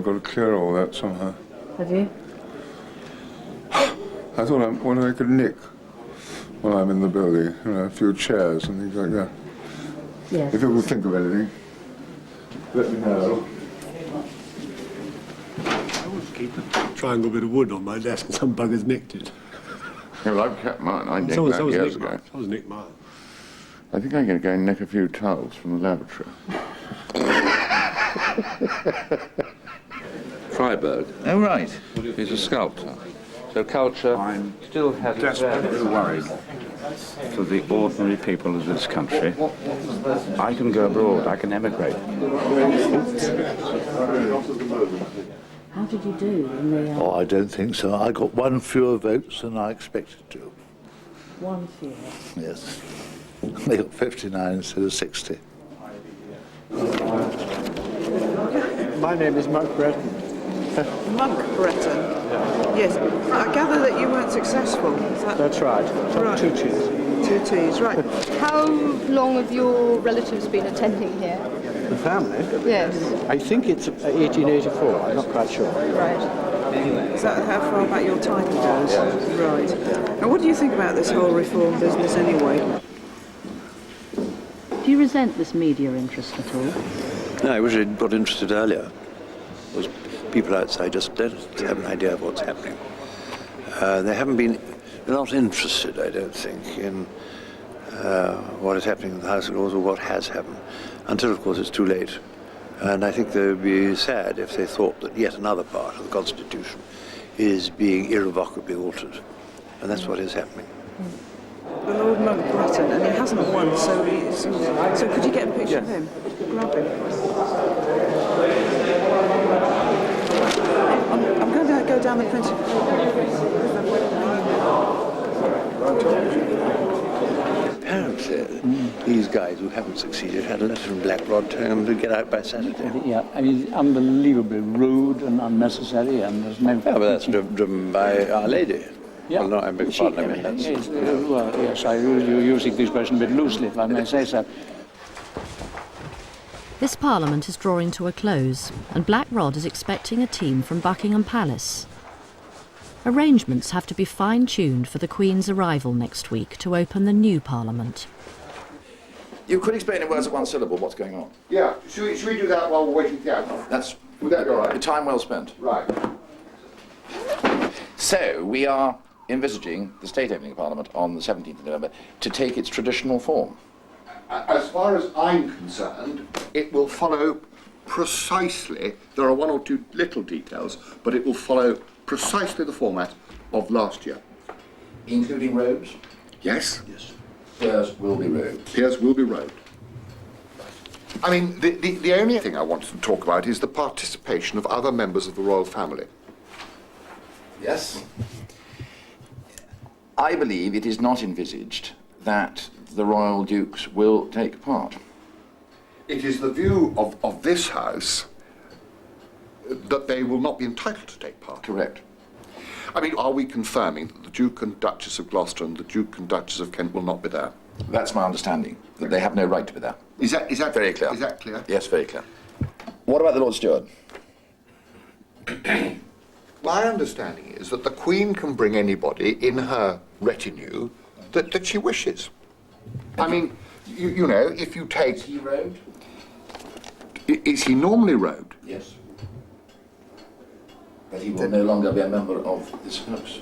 got to clear all that somehow. Have you? I thought what I could nick while I'm in the building, you know, a few chairs and things like that. Yes. If you will think of anything, let me know. I always keep a triangle bit of wood on my desk and some buggers nicked it. Yeah, well, I've kept mine. I nicked that years ago. Someone's nicked mine. I think I'm going to go and nick a few towels from the lavatory. Freiberg. Oh, right. He's a sculptor. So culture still has its Desperately worried for the ordinary people of this country. I can go abroad, I can emigrate. How did you do in the... Oh, I don't think so. I got one fewer votes than I expected to. One fewer? Yes. They got 59 instead of 60. My name is Monk Breton. Monk Breton? Yes. I gather that you weren't successful. Is that... That's right. Right. 2 T's. 2 T's, right. How long have your relatives been attending here? The family? Yes. I think it's 1884. I'm not quite sure. Right. Is that how far back your title goes? Right. And what do you think about this whole reform business anyway? Do you resent this media interest at all? No, I wish I'd got interested earlier. Those people outside just don't have an idea of what's happening. They're not interested, I don't think, in what is happening in the House of Lords or what has happened, until, of course, it's too late. And I think they would be sad if they thought that yet another part of the Constitution is being irrevocably altered. And that's what is happening. The Lord Monk Breton, and he hasn't won, so could you get a picture of him? Grab him. I'm going to go down the principal. Apparently, these guys who haven't succeeded had a letter from Blackrod telling them to get out by Saturday. Yeah, I mean, it's unbelievably rude and unnecessary, and there's no... Yeah, but that's driven by Our Lady. Yeah. Well, no, I beg your pardon, I mean, that's... Yes, well, yes, you're using the expression a bit loosely, if I may say so. This Parliament is drawing to a close, and Black Rod is expecting a team from Buckingham Palace. Arrangements have to be fine-tuned for the Queen's arrival next week to open the new Parliament. You could explain in words of one syllable what's going on. Yeah, should we do that while we're waiting for the outcome? Would that be all right? Time well spent. Right. So, we are envisaging the state opening of Parliament on the 17th of November to take its traditional form. As far as I'm concerned, it will follow precisely, there are one or two little details, but it will follow precisely the format of last year. Including robes? Yes. Yes. Peers will be robed. Peers will be robed. I mean, the only thing I wanted to talk about is the participation of other members of the royal family. Yes. I believe it is not envisaged that the royal dukes will take part. It is the view of this House that they will not be entitled to take part. Correct. I mean, are we confirming that the Duke and Duchess of Gloucester and the Duke and Duchess of Kent will not be there? That's my understanding, that they have no right to be there. Is that very clear? Is that clear? Yes, very clear. What about the Lord Steward? My understanding is that the Queen can bring anybody in her retinue that she wishes. I mean, you know, if you take... Is he robed? Is he normally robed? Yes. But he will no longer be a member of this House.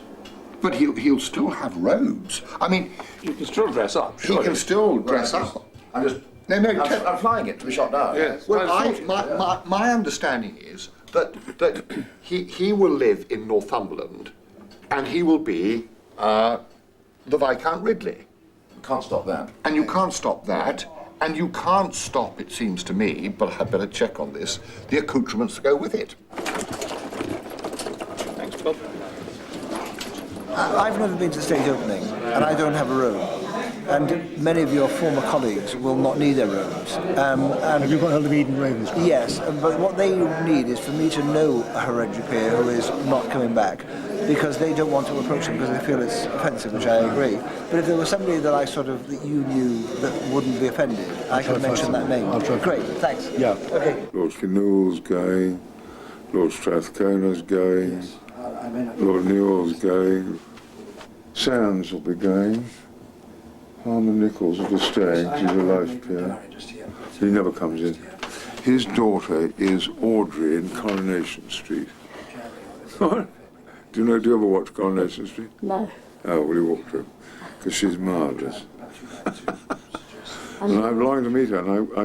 But he'll still have robes. I mean... You can still dress up, He can still dress up. I'm just... I'm flying it to be shot down. Yes. Well, my understanding is that he will live in Northumberland and he will be the Viscount Ridley. You can't stop that. And you can't stop that. And you can't stop, it seems to me, but I'd better check on this, the accoutrements that go with it. Thanks, Bob. I've never been to the state opening, and I don't have a robe. And many of your former colleagues will not need their robes. Have you got hold of Eden Ravens? Yes, but what they need is for me to know a hereditary peer who is not coming back, because they don't want to approach them because they feel it's offensive, which I agree. But if there was somebody that you knew that wouldn't be offended, I could mention that name. I'll try. Great, thanks. Yeah. Okay. Lord Kinnoul's going, Lord Strathcona's going. Lord Newall's going. Sands will be going. Harmon Nichols will be staying. He's a life peer. He never comes in. His daughter is Audrey in Coronation Street. What? Do you ever watch Coronation Street? No. Oh, well, you walk through. Because she's marvellous. And I'm longing to meet her, and I